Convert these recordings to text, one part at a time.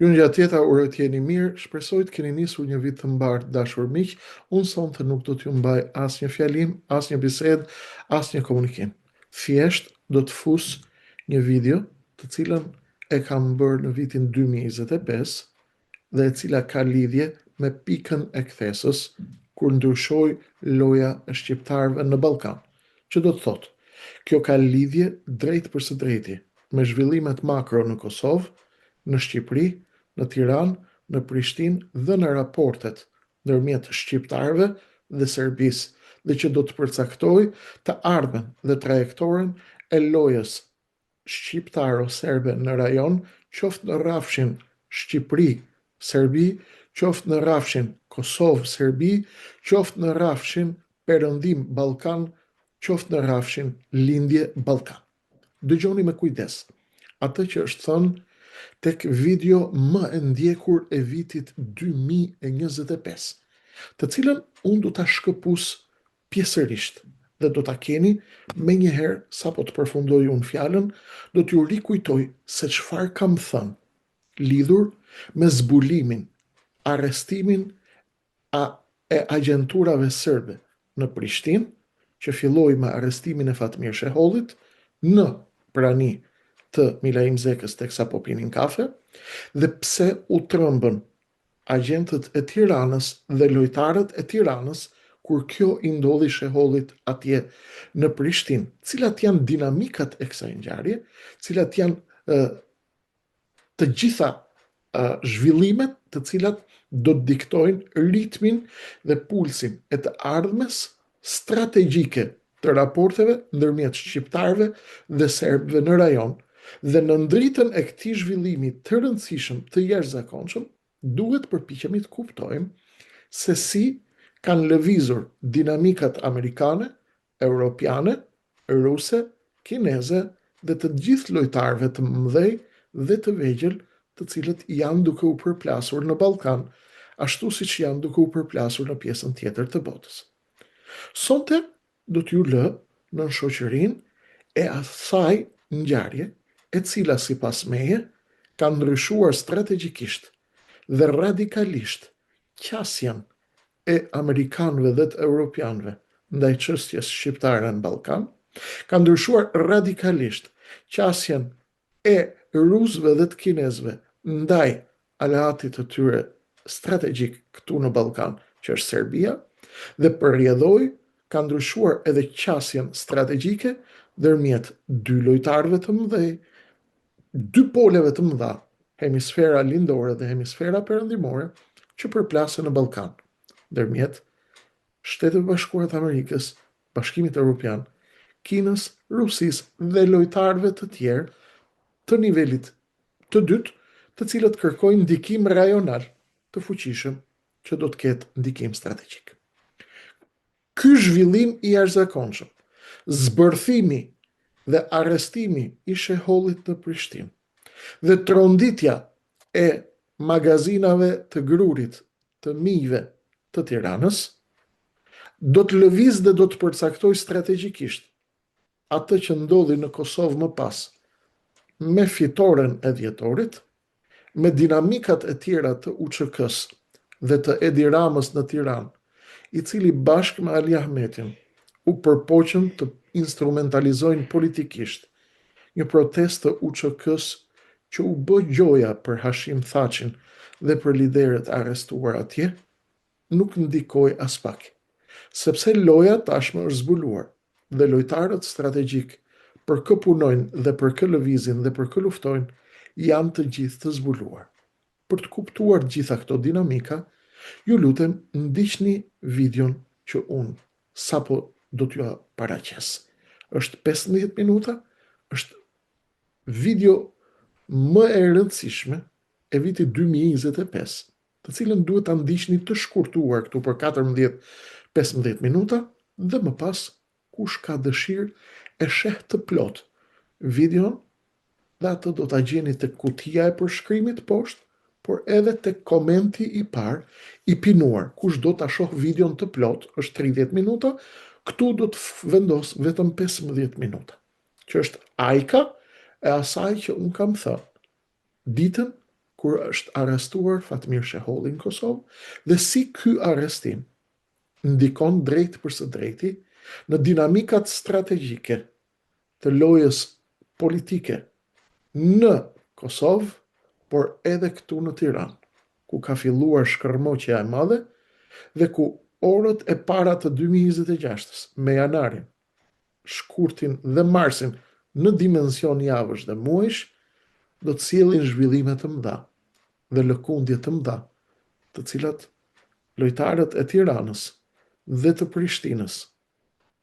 Ju në gjatë tjeta uroj të jeni mirë, shpresoj të keni nisur një vit të mbarë dashur miq, unë sonte nuk do t'ju mbaj as një fjalim, as një bised, as një komunikim. Thjesht do të fus një video të cilën e kam bërë në vitin 2025 dhe e cila ka lidhje me pikën e kthesës kur ndryshoi loja e shqiptarëve në Ballkan. Që do të thotë, kjo ka lidhje drejt për së drejti me zhvillimet makro në Kosovë, në Shqipëri, në Tiranë, në Prishtinë dhe në raportet ndërmjet shqiptarëve dhe Serbisë, dhe që do të përcaktoj të ardhmen dhe trajektoren e lojës shqiptaro-serbe në rajon, qoftë në rrafshin Shqipëri-Serbi, qoftë në rrafshin Kosovë-Serbi, qoftë në rrafshin Perëndim-Ballkan, qoftë në rrafshin Lindje-Ballkan. Dëgjoni me kujdes atë që është thënë tek video më e ndjekur e vitit 2025, të cilën unë do ta shkëpus pjesërisht dhe do ta keni me njëherë sa po të përfundoj unë fjalën, do t'ju rikujtoj se çfarë kam thënë lidhur me zbulimin, arrestimin e agjenturave serbe në Prishtinë, që filloi me arrestimin e Fatmir Shehollit në prani të Milaim Zekës teksa po pinin kafe, dhe pse u trëmbën agjentët e Tiranës dhe lojtarët e Tiranës kur kjo i ndodhi Shehollit atje në Prishtinë, cilat janë dinamikat e kësaj ngjarje, cilat janë të gjitha zhvillimet të cilat do të diktojnë ritmin dhe pulsin e të ardhmes strategjike të raporteve ndërmjet shqiptarëve dhe serbëve në rajon, dhe në ndritën e këtij zhvillimi të rëndësishëm të jashtëzakonshëm, duhet përpiqemi të kuptojmë se si kanë lëvizur dinamikat amerikane, europiane, ruse, kineze dhe të gjithë lojtarëve të mëdhej dhe të vegjël, të cilët janë duke u përplasur në Ballkan, ashtu siç janë duke u përplasur në pjesën tjetër të botës. Sonte do t'ju lë në shoqërinë e asaj ngjarje e cila sipas meje ka ndryshuar strategjikisht dhe radikalisht qasjen e amerikanëve dhe të europianëve ndaj çështjes shqiptare në Ballkan, ka ndryshuar radikalisht qasjen e rusëve dhe të kinezëve ndaj aleatit të tyre strategjik këtu në Ballkan, që është Serbia, dhe përrjedhoi ka ndryshuar edhe qasjen strategjike ndërmjet dy lojtarëve të mëdhej, dy poleve të mëdha, hemisfera lindore dhe hemisfera perëndimore, që përplasen në Ballkan, ndërmjet Shtetet Bashkuara të Amerikës, Bashkimit Evropian, Kinës, Rusisë dhe lojtarëve të tjerë të nivelit të dytë, të cilët kërkojnë ndikim rajonal të fuqishëm që do të ketë ndikim strategjik. Ky zhvillim i jashtëzakonshëm, zbërthimi dhe arrestimi i Shehollit në Prishtinë dhe tronditja e magazinave të grurit të mijëve të Tiranës do të lëviz dhe do të përcaktoj strategjikisht atë që ndodhi në Kosovë më pas, me fitoren e dhjetorit, me dinamikat e tjera të UÇK-s dhe të Edi Ramës në Tiranë, i cili bashkë me Ali Ahmetin u përpoqën të instrumentalizojnë politikisht një protestë të UÇK-s që u bë gjoja për Hashim Thaçin dhe për liderët arrestuar atje, nuk ndikoi as pak, sepse loja tashmë është zbuluar dhe lojtarët strategjik për kë punojnë dhe për kë lëvizin dhe për kë luftojnë janë të gjithë të zbuluar. Për të kuptuar gjitha këto dinamika, ju lutem ndiqni videon që unë sapo do t'ju paraqes. Është 15 minuta, është video më e rëndësishme e vitit 2025, të cilën duhet ta ndiqni të shkurtuar këtu për 14-15 minuta, dhe më pas kush ka dëshirë e sheh të plot videon, dhe atë do ta gjeni tek kutia e përshkrimit poshtë, por edhe tek komenti i parë i pinuar. Kush do ta shoh videon të plot, është 30 minuta, këtu do të vendos vetëm 15 minuta, që është ajka e asaj që unë kam thënë ditën kur është arrestuar Fatmir Shaholli në Kosovë dhe si ky arrestim ndikon drejt për së drejti në dinamikat strategjike të lojës politike në Kosovë, por edhe këtu në Tiranë, ku ka filluar shkërmoqja e madhe dhe ku orët e para të 2026 me janarin, shkurtin dhe marsin në dimension javësh dhe muajsh, do të sjellin zhvillime të mëdha dhe lëkundje të mëdha, të cilat lojtarët e Tiranës dhe të Prishtinës,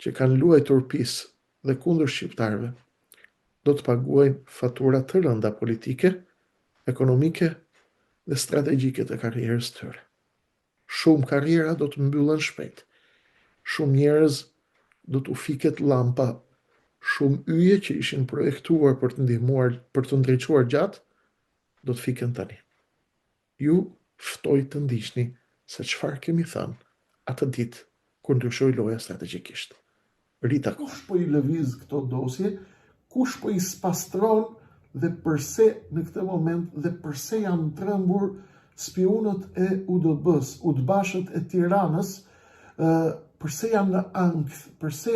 që kanë luajtur pis dhe kundër shqiptarëve, do të paguajnë fatura të rënda politike, ekonomike dhe strategjike të karrierës tyre. Shumë karriera do të mbyllen shpejt. Shumë njerëz do të fiket lampa. Shumë yje që ishin projektuar për të ndihmuar, për të ndriçuar gjatë, do të fiken tani. Ju ftoj të ndiqni se çfarë kemi thënë atë ditë kur ndryshoi loja strategjikisht. Rita, kush po i lëviz këto dosje, kush po i spastron dhe përse në këtë moment dhe përse janë trembur spionët e UDB-s, udbashët e Tiranës, përse janë në ankth, përse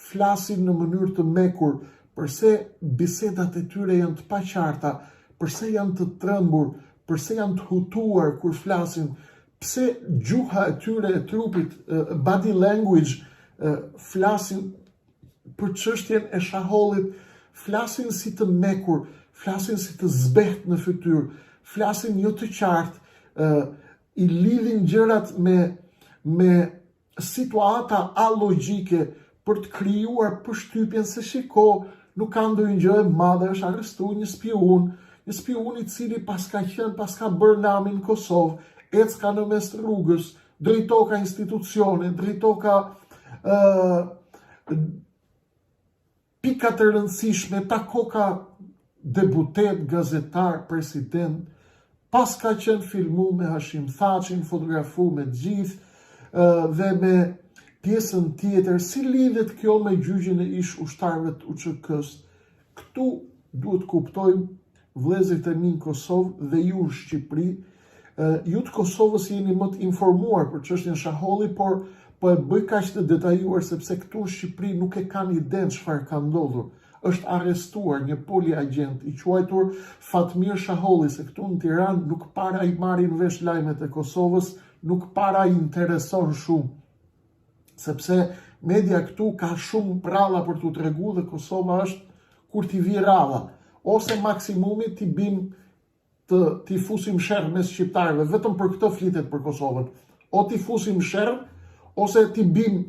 flasin në mënyrë të mekur, përse bisedat e tyre janë të paqarta, përse janë të trembur, përse janë të hutuar kur flasin, pse gjuha e tyre e trupit, body language, flasin për çështjen e Shahollit, flasin si të mekur, flasin si të zbeht në fytyrë, flasin jo të qartë, i lidhin gjërat me situata alogjike për të krijuar përshtypjen se shiko, nuk ka ndonjë gjë e madhe, është arrestuar një spion i cili paska bërë namin në Kosovë, ecka në mes të rrugës, drejtoka institucione, drejtoka pika të rëndësishme, takoka deputet, gazetar, president, pas ka qenë filmu me Hashim Thaqin, fotografu me gjithë dhe me pjesën tjetër, si lidhet kjo me gjyqjen e ish ushtarëve të UÇK-s. Këtu duhet kuptojmë vëllezërit e mi në Kosovë dhe ju në Shqipëri, ju të Kosovës jeni më të informuar për çështjen Shaholli, por po e bëj kaq të detajuar sepse këtu në Shqipëri nuk e kanë idenë çfarë ka ndodhur. Është arrestuar një poliagent i quajtur Fatmir Shaholli, se këtu në Tiranë nuk para i marrin vesh lajmet e Kosovës, nuk para i intereson shumë, sepse media këtu ka shumë pralla për t'u tregu dhe Kosova është kur t'i vi radha, ose maksimumi t'i bim t'i fusim sherr mes shqiptarëve, vetëm për këtë flitet për Kosovën. O t'i fusim sherr, ose t'i bim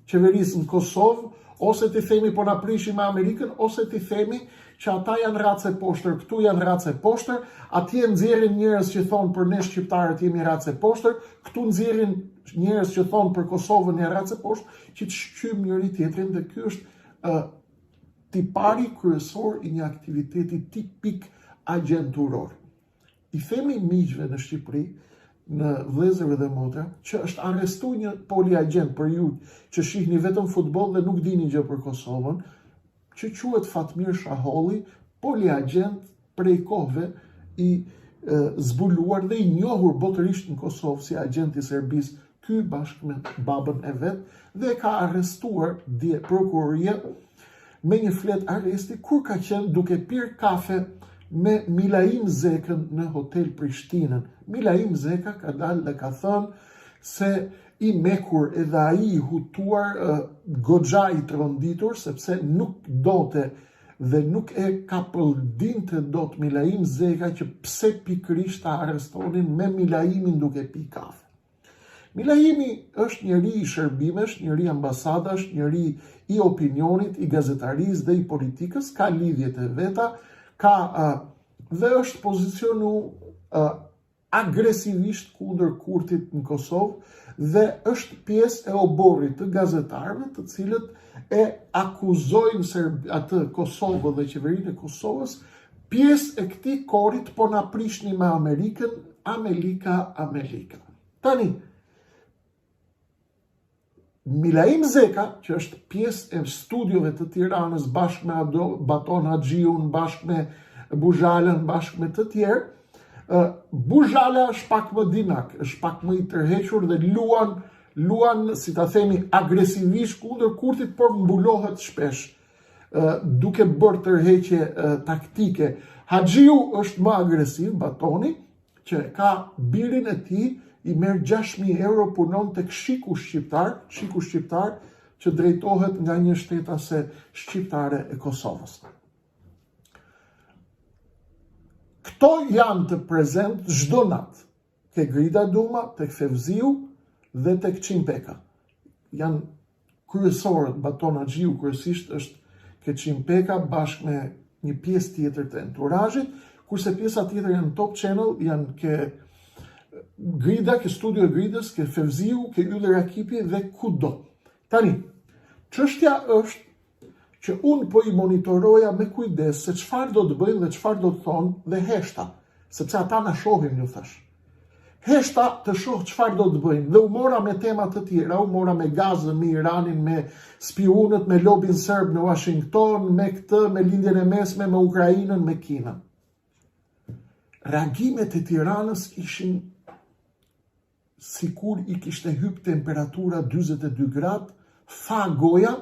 qeverisë në Kosovë, ose t'i themi po na prishim me Amerikën, ose t'i themi që ata janë race poshtër, këtu janë race poshtër, atje nxjerrin njerëz që thonë për ne shqiptarët jemi race poshtër, këtu nxjerrin njerëz që thonë për Kosovën janë race poshtër, që të shqym njëri tjetrin, dhe ky është tipari kryesor i një aktiviteti tipik agenturor. I themi miqve në Shqipëri, në vëllezërve dhe motra, që është arrestuar një poliagent, për ju që shihni vetëm futboll dhe nuk dini gjë për Kosovën, që quhet Fatmir Shaholli, poliagent prej kohëve i zbuluar dhe i njohur botërisht në Kosovë si agent i Serbisë, ky bashkë me babën e vet, dhe ka arrestuar prokuroria me një flet arresti kur ka qenë duke pirë kafe me Milaim Zekën në hotel Prishtinën. Milaim Zeka ka dalë dhe ka thënë se i mekur edhe ai i hutuar, goxha i tronditur, sepse nuk dote dhe nuk e ka pëldinte dot Milaim Zeka që pse pikërisht ta arrestonin me Milaimin duke pi kafe. Milaimi është njeri i shërbimesh, njeri ambasadash, njeri i opinionit, i gazetarisë dhe i politikës, ka lidhjet e veta, dhe është pozicionu agresivisht kundër Kurtit në Kosovë dhe është pjesë e oborrit të gazetarëve të cilët e akuzojnë atë Kosovë dhe qeverinë e Kosovës, pjesë e këtij korit po na prishni me Amerikën, Amerika. Tani, Milaim Zeka, që është pjesë e studiove të Tiranës bashkë me Baton Haxhiun, bashkë me Buzhalën, bashkë me të tjerë, Buzhala është pak më dinak, është pak më i tërhequr dhe luan, si ta themi, agresivisht kundër Kurtit, por mbulohet shpesh, duke bërë tërheqje taktike. Haxhiu është më agresiv, Batoni, që ka birin e tij, i merr 6.000 euro, punon tek shiku shqiptar, që drejtohet nga një shtetase shqiptare e Kosovës. Këto janë të prezent çdo natë, ke Grida Duma, tek Fevziu dhe tek Qimpeka. Janë kryesorët, Baton Haxhiu kryesisht është ke Qimpeka bashkë me një pjesë tjetër të enturazhit, kurse pjesa tjetër janë Top Channel, janë ke Grida, ke studio e Gridës, ke Fevziu, ke Ylli Rakipi dhe kudo. Tani, çështja është që unë po i monitoroja me kujdes se çfarë do të bëjnë dhe çfarë do të thonë dhe heshta, sepse ata na shohin, ju thash. Heshta të shoh çfarë do të bëjnë, dhe u mora me tema të tjera, u mora me gazën, me Iranin, me spionët, me lobin serb në Washington, me këtë, me lindjen e mesme, me Ukrainën, me Kinën. Reagimet e Tiranës ishin sikur i kishte hyp temperatura 42 gradë, fa goja,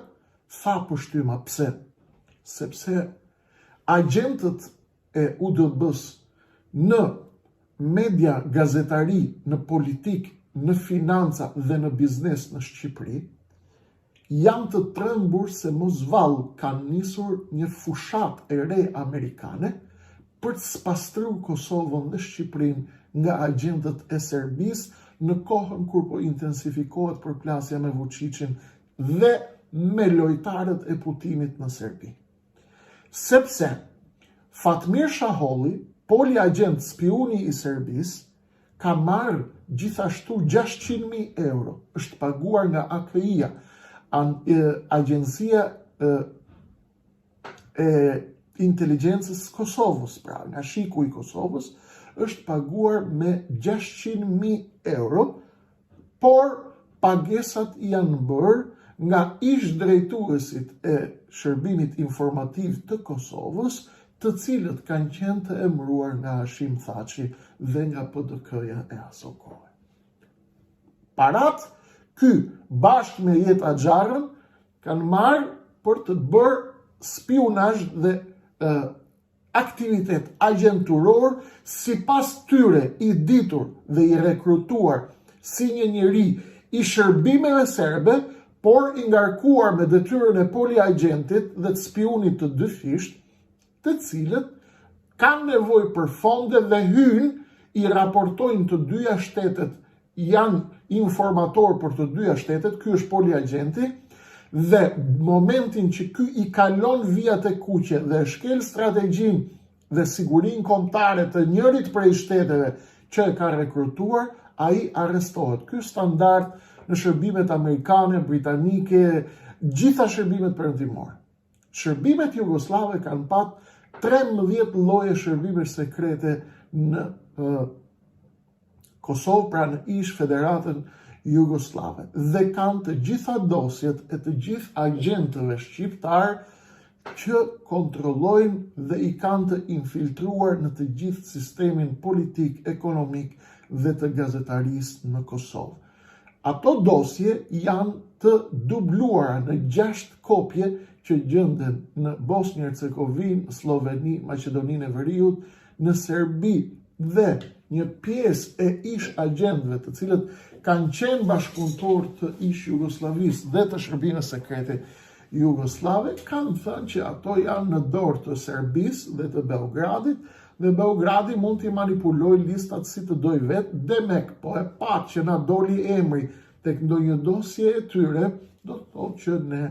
fa pushtyma. Pse? Sepse agentët e UDB-s në media, gazetari, në politik, në financa dhe në biznes në Shqipëri janë të trembur se mos vallë kanë nisur një fushat e re amerikane për të spastruar Kosovën dhe Shqipërinë nga agentët e Serbisë në kohën kur po intensifikohet përplasja me Vučićin dhe me lojtarët e Putinit në Serbi. Sepse Fatmir Shaholli, poli agent spiuni i Serbisë, ka marrë gjithashtu 600.000 euro, është paguar nga AKI-ja, Agjencia e Inteligjencës Kosovës, pra nga shiku i Kosovës, është paguar me 600.000 euro, por pagesat janë bërë nga ish drejtuesit e shërbimit informativ të Kosovës, të cilët kanë qenë të emëruar nga Hashim Thaçi dhe nga PDK-ja e aso kohe. Parat, ky bashkë me Jet Axharën kanë marrë për të bërë spionazh dhe aktivitet agenturor, sipas tyre i ditur dhe i rekrutuar si një njeri i shërbimeve serbe, por i ngarkuar me detyrën e poliagentit dhe të spionit të dyfisht, të cilët kanë nevojë për fonde dhe hynë, i raportojnë të dyja shtetet, janë informator për të dyja shtetet, ky është poliagenti, dhe momentin që ky i kalon vijat e kuqe dhe shkel strategjin dhe sigurin kombëtare të njërit prej shteteve që e ka rekrutuar, ai arrestohet. Ky standard në shërbimet amerikane, britanike, gjitha shërbimet perëndimore. Shërbimet jugoslave kanë pat 13 lloje shërbime sekrete në Kosovë, pra në ish Federatën Jugoslave. Dhe kanë të gjitha dosjet e të gjithë agjentëve shqiptar që kontrollojnë dhe i kanë të infiltruar në të gjithë sistemin politik, ekonomik dhe të gazetarisë në Kosovë. Ato dosje janë të dubluara në 6 kopje që gjenden në Bosnjë Hercegovinë, Sloveni, Maqedoninë e Veriut, në Serbi dhe një pjesë e ish agjentëve të cilët kanë qenë bashkëpunëtor të ish Jugosllavisë dhe të shërbimeve sekrete jugoslave, kanë thënë që ato janë në dorë të Serbisë dhe të Beogradit, dhe Beogradi mund t'i manipuloj listat si të doj vetë, demek po e pat që na doli emri tek ndonjë dosje e tyre, do të thotë që ne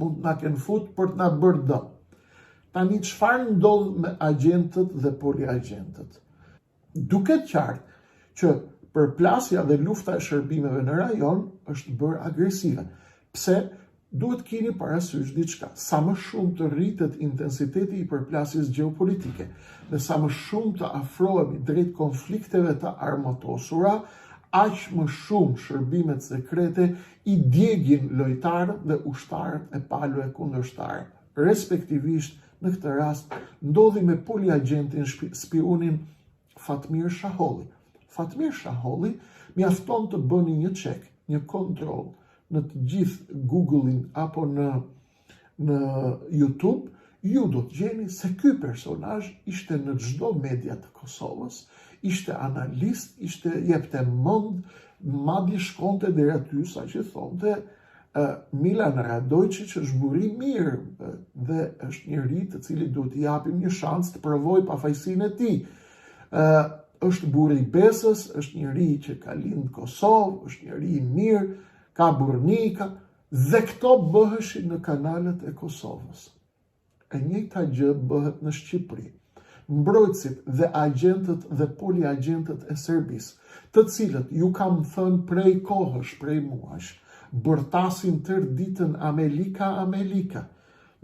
mund na kenë fut për të na bërë dëm. Tani çfarë ndodh me agjentët dhe poliagentët? Duket qartë që përplasja dhe lufta e shërbimeve në rajon është bërë agresive. Pse? Duhet keni parasysh diçka. Sa më shumë të rritet intensiteti i përplasjes gjeopolitike dhe sa më shumë të afrohemi drejt konflikteve të armatosura, aq më shumë shërbimet sekrete i djegin lojtarët dhe ushtarët e palëve kundërshtar. Respektivisht, në këtë rast, ndodhi me poliagentin, spionin Fatmir Shaholli. Fatmir Shaholli mjafton të bëni një check, një kontroll në të gjithë Google-in apo në YouTube, ju do të gjeni se ky personazh ishte në çdo media të Kosovës, ishte analist, jepte mend, madje shkonte deri aty sa që thonte Milan Radojčić është buri mirë dhe është njeri të cilit duhet t'i japim një shans të provojë pafajësinë e tij. Është buri i besës, është njeri që ka lindë Kosovë, është njeri i mirë, ka burnika, dhe këto bëheshin në kanalet e Kosovës. E njëjta gjë bëhet në Shqipëri. Mbrojtësit dhe agentët dhe poliagentët e Serbisë, të cilët ju kam thënë prej kohësh, prej muash, bërtasin tërë ditën Amerika,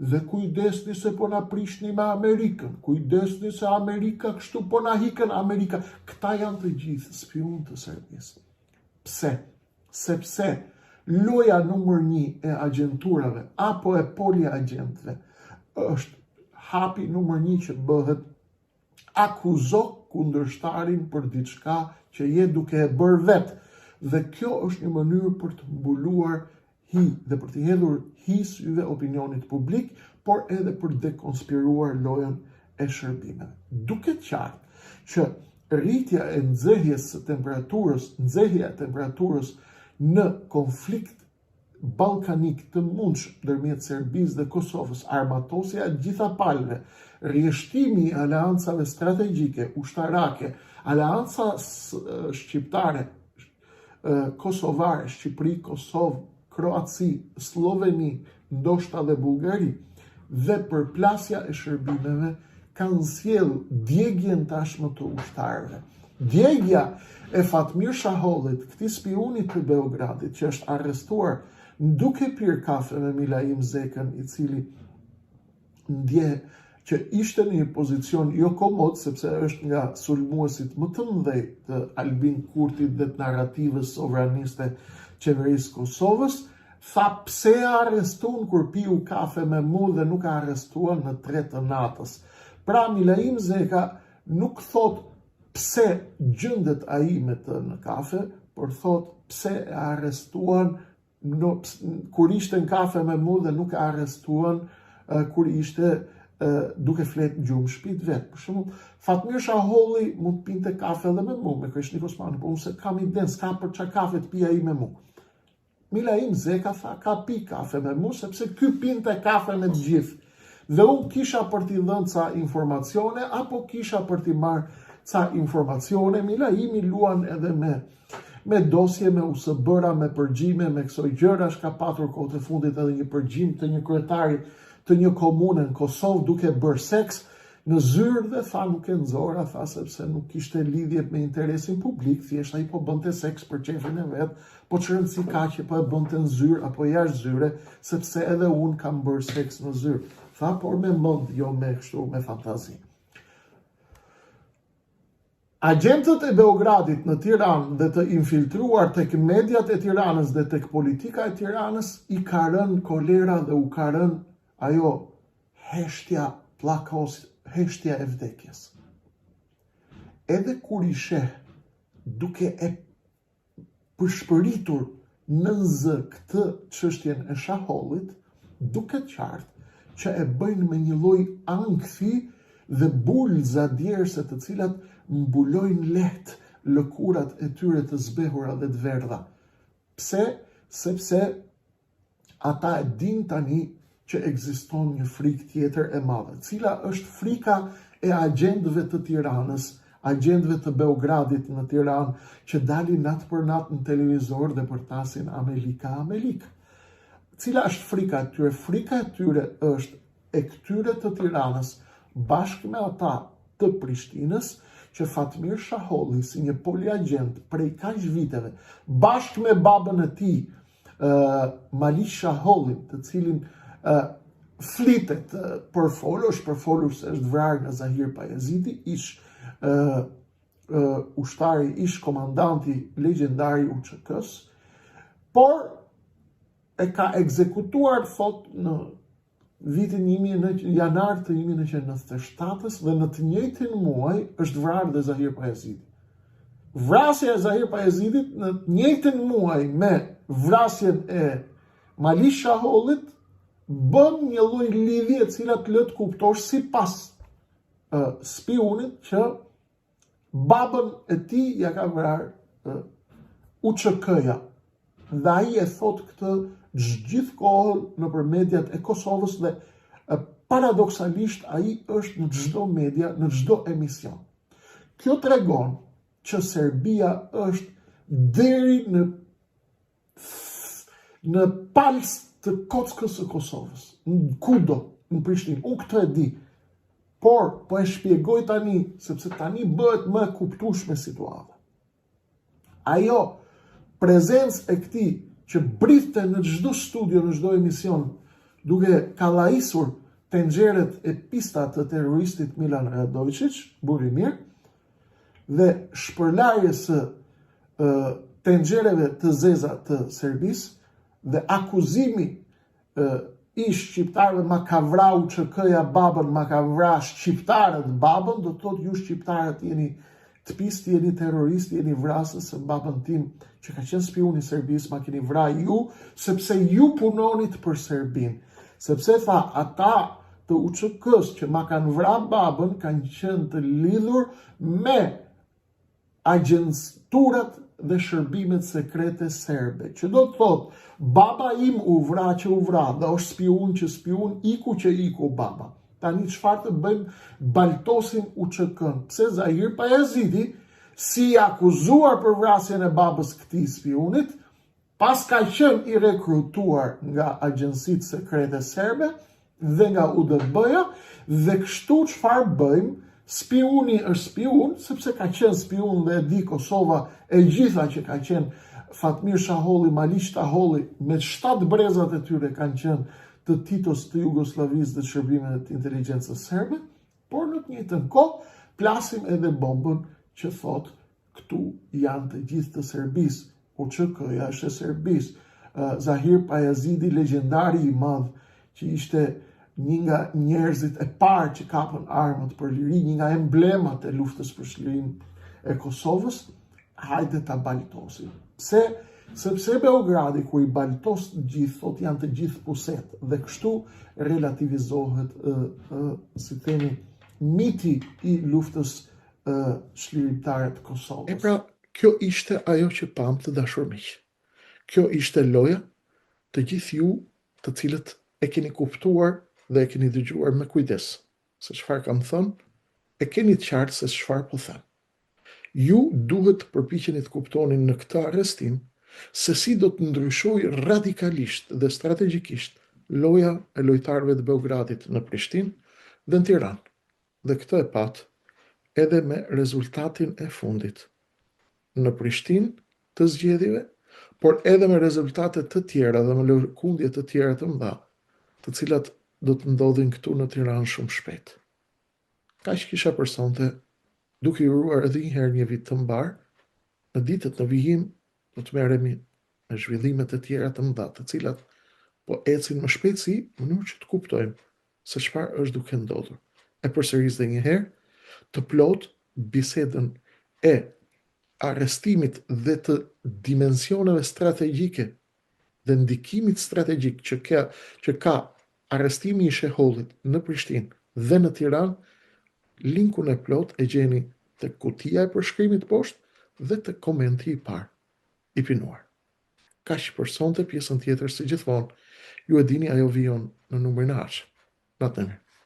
dhe kujdesni se po na prishni me Amerikën, kujdesni se Amerika kështu po na hikën Amerika. Këta janë të gjithë spion të Serbisë. Pse? Sepse loja numër 1 e agenturave apo e poliagentëve është hapi numër 1 që bëhet akuzo kundërshtarin për diçka që je duke e bërë vetë. Dhe kjo është një mënyrë për të mbuluar hi dhe për të hedhur hi syve opinionit publik, por edhe për dekonspiruar lojën e shërbimeve. Duket qartë që rritja e nxehja e temperaturës në konflikt ballkanik të mundshëm ndërmjet Serbisë dhe Kosovës, armatosja e gjitha palëve, rjeshtimi i aleancave strategjike, ushtarake, aleanca shqiptare, kosovare, Shqipëri, Kosovë, Kroaci, Sloveni, ndoshta dhe Bullgari, dhe përplasja e shërbimeve kanë sjellë djegjen tashmë të ushtarëve. Djegja e Fatmir Shahollit, këtij spionit të Beogradit, që është arrestuar duke pirë kafe me Milaim Zekën, i cili ndje që ishte në një pozicion jo komod, sepse është nga sulmuesit më të mëdhej të Albin Kurtit dhe të narrativës sovraniste qeverisë Kosovës, tha pse e arrestuan kur piu kafe me mu dhe nuk e arrestuan në 3 të natës. Pra Milaim Zeka nuk thot pse gjëndet ai me të në kafe, por thot pse e arrestuan kur ishte në kafe me mu dhe nuk e arrestuan kur ishte duke flet gjumë shtëpit vetë. Për shembull, Fatmir Shaholli mund të pinte kafe edhe me mu, me Kreshnik Osmani, por unë se kam iden, s'ka për çka kafe të pija ai me mu. Milaim Zeka tha, ka pi kafe me mu, sepse ky pinte kafe me të gjithë. Dhe unë kisha për t'i dhënë ca informacione, apo kisha për t'i marrë ca informacione. Milaimi luan edhe me dosje, me USB-ra, me përgjime, me kësoj gjëra. Ka patur kohët e fundit edhe një përgjim të një kryetari të një komune në Kosovë duke bërë seks në zyrë, dhe tha nuk e nxora, tha sepse nuk kishte lidhje me interesin publik, thjesht ai po bënte seks për qefin e vet, po çrëndsi ka që po e bënte në zyrë apo jashtë zyre, sepse edhe unë kam bërë seks në zyrë. Tha, por me mend, jo me kështu, me fantazi. Agentët e Beogradit në Tiranë dhe të infiltruar tek mediat e Tiranës dhe tek politika e Tiranës i ka rënë kolera dhe u ka rënë ajo heshtja heshtja e vdekjes. Edhe kur i sheh duke e përshpëritur në zë këtë çështjen e Shahollit, duket qartë që e bëjnë me një lloj ankthi dhe bulza djerse të cilat mbulojnë lehtë lëkurat e tyre të zbehura dhe të verdha. Pse? Sepse ata e din tani që ekziston një frikë tjetër e madhe. Cila është frika e agjentëve të Tiranës, agjentëve të Beogradit në Tiranë, që dalin natë për natë në televizor dhe përtasin Amerika. Cila është frika e tyre? Frika e tyre është e këtyre të Tiranës, bashkë me ata të Prishtinës, që Fatmir Shaholli, si një poliagent prej kaq viteve, bashkë me babën e tij, Malish Shahollin, të cilin flitet përfolur se është vrarë nga Zahir Pajaziti, ushtari, ish komandanti legjendari i UÇK-s, por e ka ekzekutuar, thot, në vitin janar të 1997 dhe në të njëjtin muaj është vrarë dhe Zahir Pajazidi. Vrasja e Zahir Pajazidit në të njëjtin muaj me vrasjen e Malish Shahollit bën një lloj lidhje e cila të lë të kuptosh sipas spionit që babën e tij ja ka vrarë UÇK-ja. Dhe ai e thot këtë gjithë kohën nëpër mediat e Kosovës dhe paradoksalisht ai është në çdo media, në çdo emision. Kjo tregon që Serbia është deri në palës të kockës së Kosovës, kudo, në Prishtinë. Unë këtë e di, por po e shpjegoj tani, sepse tani bëhet më e kuptueshme situata. Ajo prezencë e këtij që brithte në çdo studio, në çdo emision, duke kallajsur tenxheret e pistat të terroristit Milan Radojčić, burri i mirë, dhe shpërlarjes së tenxhereve të zeza të Serbisë, dhe akuzimi i shqiptarëve ma ka vra UÇK-ja babën, ma ka vra shqiptarët babën, do të thotë ju shqiptarët jeni të pistë, jeni terroristë, jeni vrasës, se babën tim që ka qenë spion i Serbisë ma keni vra ju, sepse ju punonit për Serbinë. Sepse tha, ata të UÇK-s që ma kanë vra babën kanë qenë të lidhur me agjenturat dhe shërbimet sekrete serbe. Që do të thotë, baba im u vra që u vra, dhe është spion që spion, iku që iku baba. Tani çfarë të bëjmë? Baltosin UÇK-n. Pse Zahir Pajazidi, si akuzuar për vrasjen e babës këtij spionit, pas ka qenë i rekrutuar nga agjensitë sekrete serbe dhe nga UDB-ja, dhe kështu çfarë bëjmë? Spioni është spion, sepse ka qenë spion dhe e di Kosova e gjitha që ka qenë Fatmir Shaholli, Malish Shaholli, me 7 brezat e tyre kanë qenë të Titos të Jugosllavisë dhe shërbimet e inteligjencës serbe, por në të njëjtën kohë plasim edhe bombën që thot këtu janë të gjithë të Serbisë, UÇK-ja është e Serbisë, Zahir Pajazidi, legjendari i madh, që ishte një nga njerëzit e parë që kapën armët për liri, një nga emblemat e luftës për çlirinë e Kosovës, hajde ta baltosim. Pse? Sepse Beogradi, kur i baltos të gjithë, thot janë të gjithë puset, dhe kështu relativizohet, si themi, miti i luftës çlirimtare të Kosovës. E pra, kjo ishte ajo që pam të dashur miq. Kjo ishte loja të gjithë ju të cilët e keni kuptuar dhe e keni dëgjuar me kujdes, se çfarë kam thënë, e keni të qartë se çfarë po them. Ju duhet të përpiqeni të kuptoni në këtë arrestim se si do të ndryshojë radikalisht dhe strategjikisht loja e lojtarëve të Beogradit në Prishtinë dhe në Tiranë. Dhe këtë e pat edhe me rezultatin e fundit në Prishtinë të zgjedhjeve, por edhe me rezultate të tjera dhe me lëkundje të tjera të mëdha, të cilat do të ndodhin këtu në Tiranë shumë shpejt. Kaq kisha personte, duke i uruar edhe një herë një vit të mbar, në ditët në vijim do të merremi me zhvillimet e tjera të mëdha, të cilat po ecin më shpejtësi, në mënyrë që të kuptojmë se çfarë është duke ndodhur. E përsëris edhe një herë, të plot bisedën e arrestimit dhe të dimensioneve strategjike dhe ndikimit strategjik që ka arrestimi i Shehollit në Prishtinë dhe në Tiranë, linkun e plot e gjeni te kutia e përshkrimit poshtë dhe te komenti i parë i pinuar. Kaq për sonte, pjesën tjetër si gjithmonë, ju e dini ajo vijon në numrin e aq. Natë mirë.